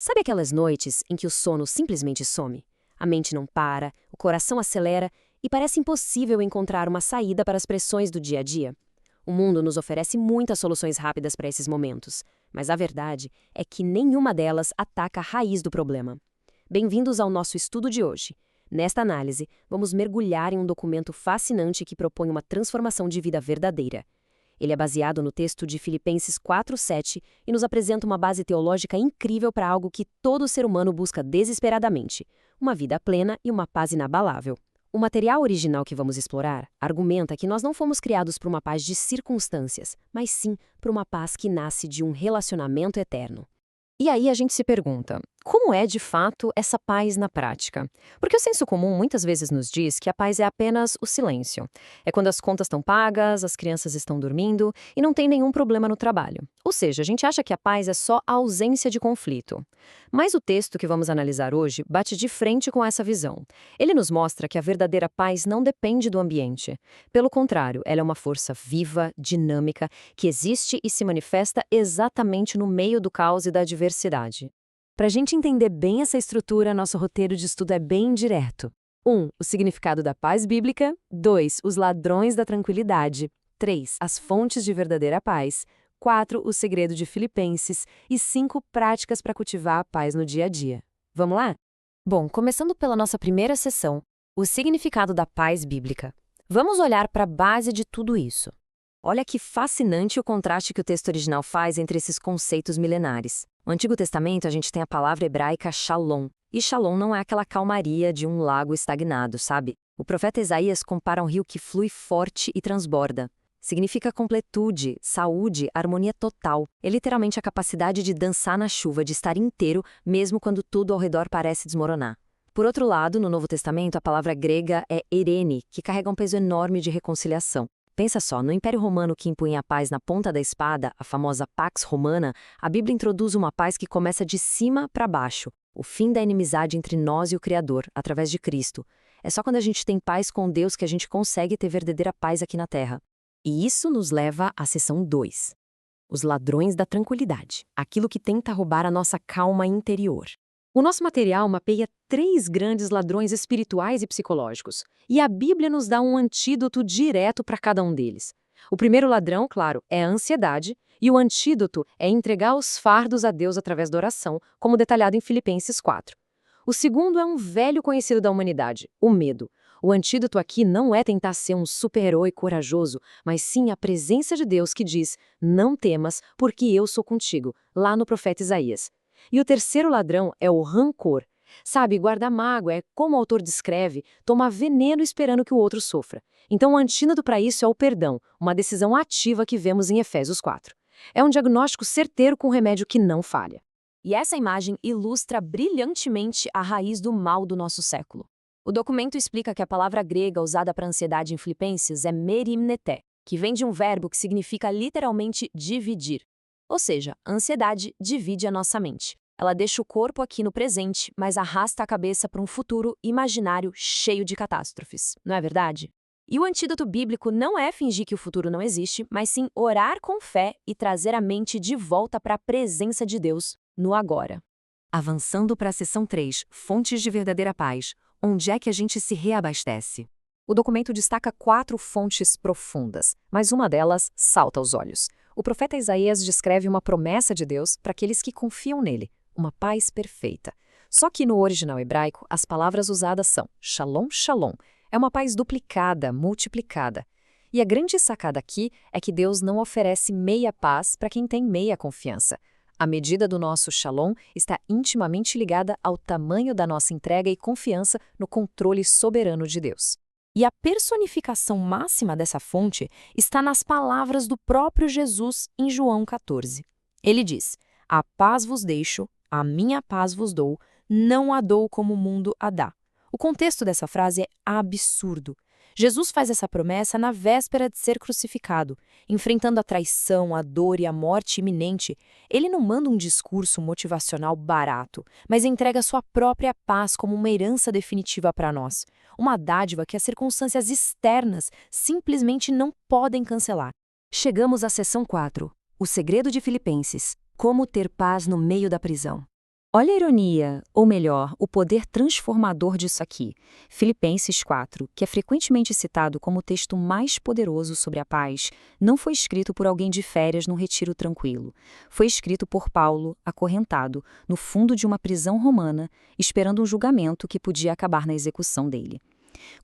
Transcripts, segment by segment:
Sabe aquelas noites em que o sono simplesmente some? A mente não para, o coração acelera e parece impossível encontrar uma saída para as pressões do dia a dia? O mundo nos oferece muitas soluções rápidas para esses momentos, mas a verdade é que nenhuma delas ataca a raiz do problema. Bem-vindos ao nosso estudo de hoje. Nesta análise, vamos mergulhar em um documento fascinante que propõe uma transformação de vida verdadeira. Ele é baseado no texto de Filipenses 4:7 e nos apresenta uma base teológica incrível para algo que todo ser humano busca desesperadamente: uma vida plena e uma paz inabalável. O material original que vamos explorar argumenta que nós não fomos criados por uma paz de circunstâncias, mas sim por uma paz que nasce de um relacionamento eterno. E aí a gente se pergunta, como é de fato essa paz na prática? Porque o senso comum muitas vezes nos diz que a paz é apenas o silêncio. É quando as contas estão pagas, as crianças estão dormindo e não tem nenhum problema no trabalho. Ou seja, a gente acha que a paz é só a ausência de conflito. Mas o texto que vamos analisar hoje bate de frente com essa visão. Ele nos mostra que a verdadeira paz não depende do ambiente. Pelo contrário, ela é uma força viva, dinâmica, que existe e se manifesta exatamente no meio do caos e da adversidade. Para a gente entender bem essa estrutura, nosso roteiro de estudo é bem direto. 1. O significado da paz bíblica. 2. Os ladrões da tranquilidade. 3. As fontes de verdadeira paz. 4. O segredo de Filipenses. E 5. Práticas para cultivar a paz no dia a dia. Vamos lá? Bom, começando pela nossa primeira sessão, o significado da paz bíblica. Vamos olhar para a base de tudo isso. Olha que fascinante o contraste que o texto original faz entre esses conceitos milenares. No Antigo Testamento, a gente tem a palavra hebraica shalom. E shalom não é aquela calmaria de um lago estagnado, sabe? O profeta Isaías compara um rio que flui forte e transborda. Significa completude, saúde, harmonia total. É literalmente a capacidade de dançar na chuva, de estar inteiro, mesmo quando tudo ao redor parece desmoronar. Por outro lado, no Novo Testamento, a palavra grega é eirene, que carrega um peso enorme de reconciliação. Pensa só, no Império Romano que impunha a paz na ponta da espada, a famosa Pax Romana, a Bíblia introduz uma paz que começa de cima para baixo, o fim da inimizade entre nós e o Criador, através de Cristo. É só quando a gente tem paz com Deus que a gente consegue ter verdadeira paz aqui na Terra. E isso nos leva à seção 2. Os ladrões da tranquilidade, aquilo que tenta roubar a nossa calma interior. O nosso material mapeia 3 grandes ladrões espirituais e psicológicos, e a Bíblia nos dá um antídoto direto para cada um deles. O primeiro ladrão, claro, é a ansiedade, e o antídoto é entregar os fardos a Deus através da oração, como detalhado em Filipenses 4. O segundo é um velho conhecido da humanidade, o medo. O antídoto aqui não é tentar ser um super-herói corajoso, mas sim a presença de Deus que diz: "Não temas, porque eu sou contigo", lá no profeta Isaías. E o terceiro ladrão é o rancor. Sabe, guardar mágoa é, como o autor descreve, tomar veneno esperando que o outro sofra. Então o antídoto para isso é o perdão, uma decisão ativa que vemos em Efésios 4. É um diagnóstico certeiro com um remédio que não falha. E essa imagem ilustra brilhantemente a raiz do mal do nosso século. O documento explica que a palavra grega usada para ansiedade em Filipenses é merimneté, que vem de um verbo que significa literalmente dividir. Ou seja, a ansiedade divide a nossa mente. Ela deixa o corpo aqui no presente, mas arrasta a cabeça para um futuro imaginário cheio de catástrofes. Não é verdade? E o antídoto bíblico não é fingir que o futuro não existe, mas sim orar com fé e trazer a mente de volta para a presença de Deus no agora. Avançando para a seção 3, Fontes de Verdadeira Paz, onde é que a gente se reabastece? O documento destaca 4 fontes profundas, mas uma delas salta aos olhos. O profeta Isaías descreve uma promessa de Deus para aqueles que confiam nele, uma paz perfeita. Só que no original hebraico, as palavras usadas são shalom, shalom. É uma paz duplicada, multiplicada. E a grande sacada aqui é que Deus não oferece meia paz para quem tem meia confiança. A medida do nosso shalom está intimamente ligada ao tamanho da nossa entrega e confiança no controle soberano de Deus. E a personificação máxima dessa fonte está nas palavras do próprio Jesus em João 14. Ele diz: "A paz vos deixo, a minha paz vos dou, não a dou como o mundo a dá." O contexto dessa frase é absurdo. Jesus faz essa promessa na véspera de ser crucificado, enfrentando a traição, a dor e a morte iminente. Ele não manda um discurso motivacional barato, mas entrega sua própria paz como uma herança definitiva para nós. Uma dádiva que as circunstâncias externas simplesmente não podem cancelar. Chegamos à seção 4, o segredo de Filipenses, como ter paz no meio da prisão. Olha a ironia, ou melhor, o poder transformador disso aqui. Filipenses 4, que é frequentemente citado como o texto mais poderoso sobre a paz, não foi escrito por alguém de férias num retiro tranquilo. Foi escrito por Paulo, acorrentado, no fundo de uma prisão romana, esperando um julgamento que podia acabar na execução dele.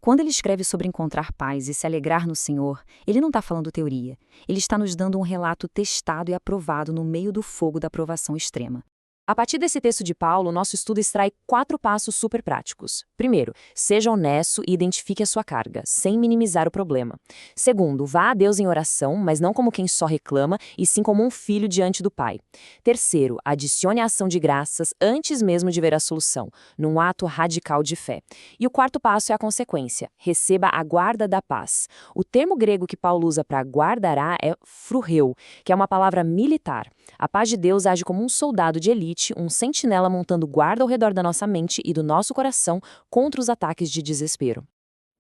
Quando ele escreve sobre encontrar paz e se alegrar no Senhor, ele não está falando teoria. Ele está nos dando um relato testado e aprovado no meio do fogo da provação extrema. A partir desse texto de Paulo, nosso estudo extrai 4 passos super práticos. Primeiro, seja honesto e identifique a sua carga, sem minimizar o problema. Segundo, vá a Deus em oração, mas não como quem só reclama, e sim como um filho diante do Pai. Terceiro, adicione a ação de graças antes mesmo de ver a solução, num ato radical de fé. E o quarto passo é a consequência. Receba a guarda da paz. O termo grego que Paulo usa para guardará é frureu, que é uma palavra militar. A paz de Deus age como um soldado de elite, um sentinela montando guarda ao redor da nossa mente e do nosso coração contra os ataques de desespero.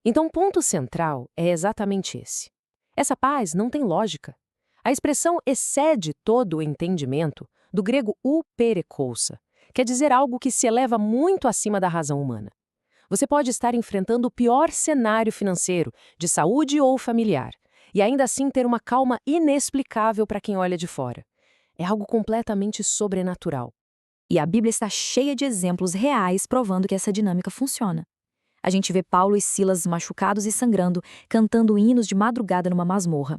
Então, o ponto central é exatamente esse. Essa paz não tem lógica. A expressão excede todo o entendimento, do grego uperekousa, quer dizer algo que se eleva muito acima da razão humana. Você pode estar enfrentando o pior cenário financeiro, de saúde ou familiar, e ainda assim ter uma calma inexplicável para quem olha de fora. É algo completamente sobrenatural. E a Bíblia está cheia de exemplos reais provando que essa dinâmica funciona. A gente vê Paulo e Silas machucados e sangrando, cantando hinos de madrugada numa masmorra.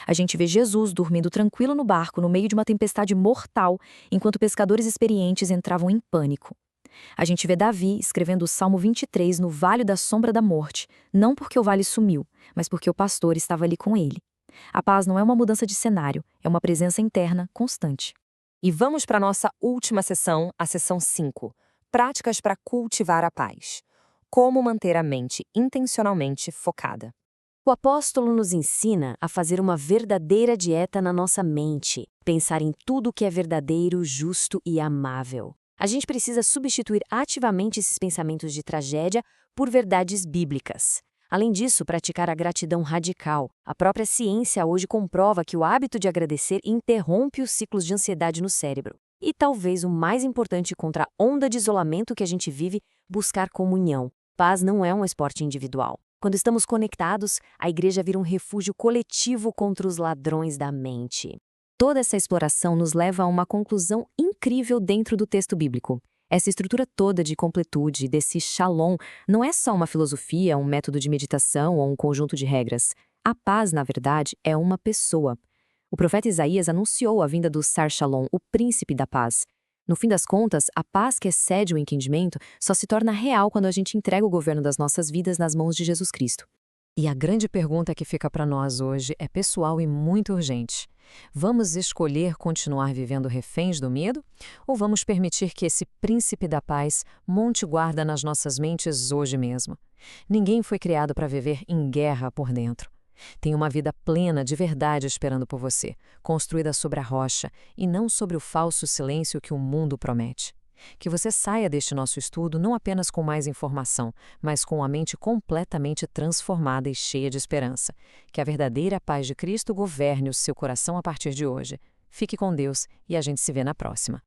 A gente vê Jesus dormindo tranquilo no barco no meio de uma tempestade mortal, enquanto pescadores experientes entravam em pânico. A gente vê Davi escrevendo o Salmo 23 no Vale da Sombra da Morte, não porque o vale sumiu, mas porque o pastor estava ali com ele. A paz não é uma mudança de cenário, é uma presença interna constante. E vamos para a nossa última sessão, a sessão 5. Práticas para cultivar a paz. Como manter a mente intencionalmente focada. O apóstolo nos ensina a fazer uma verdadeira dieta na nossa mente, pensar em tudo que é verdadeiro, justo e amável. A gente precisa substituir ativamente esses pensamentos de tragédia por verdades bíblicas. Além disso, praticar a gratidão radical. A própria ciência hoje comprova que o hábito de agradecer interrompe os ciclos de ansiedade no cérebro. E talvez o mais importante contra a onda de isolamento que a gente vive, buscar comunhão. Paz não é um esporte individual. Quando estamos conectados, a igreja vira um refúgio coletivo contra os ladrões da mente. Toda essa exploração nos leva a uma conclusão incrível dentro do texto bíblico. Essa estrutura toda de completude, desse shalom, não é só uma filosofia, um método de meditação ou um conjunto de regras. A paz, na verdade, é uma pessoa. O profeta Isaías anunciou a vinda do Sar Shalom, o príncipe da paz. No fim das contas, a paz que excede o entendimento só se torna real quando a gente entrega o governo das nossas vidas nas mãos de Jesus Cristo. E a grande pergunta que fica para nós hoje é pessoal e muito urgente. Vamos escolher continuar vivendo reféns do medo? Ou vamos permitir que esse príncipe da paz monte guarda nas nossas mentes hoje mesmo? Ninguém foi criado para viver em guerra por dentro. Tem uma vida plena de verdade esperando por você, construída sobre a rocha e não sobre o falso silêncio que o mundo promete. Que você saia deste nosso estudo não apenas com mais informação, mas com a mente completamente transformada e cheia de esperança. Que a verdadeira paz de Cristo governe o seu coração a partir de hoje. Fique com Deus e a gente se vê na próxima.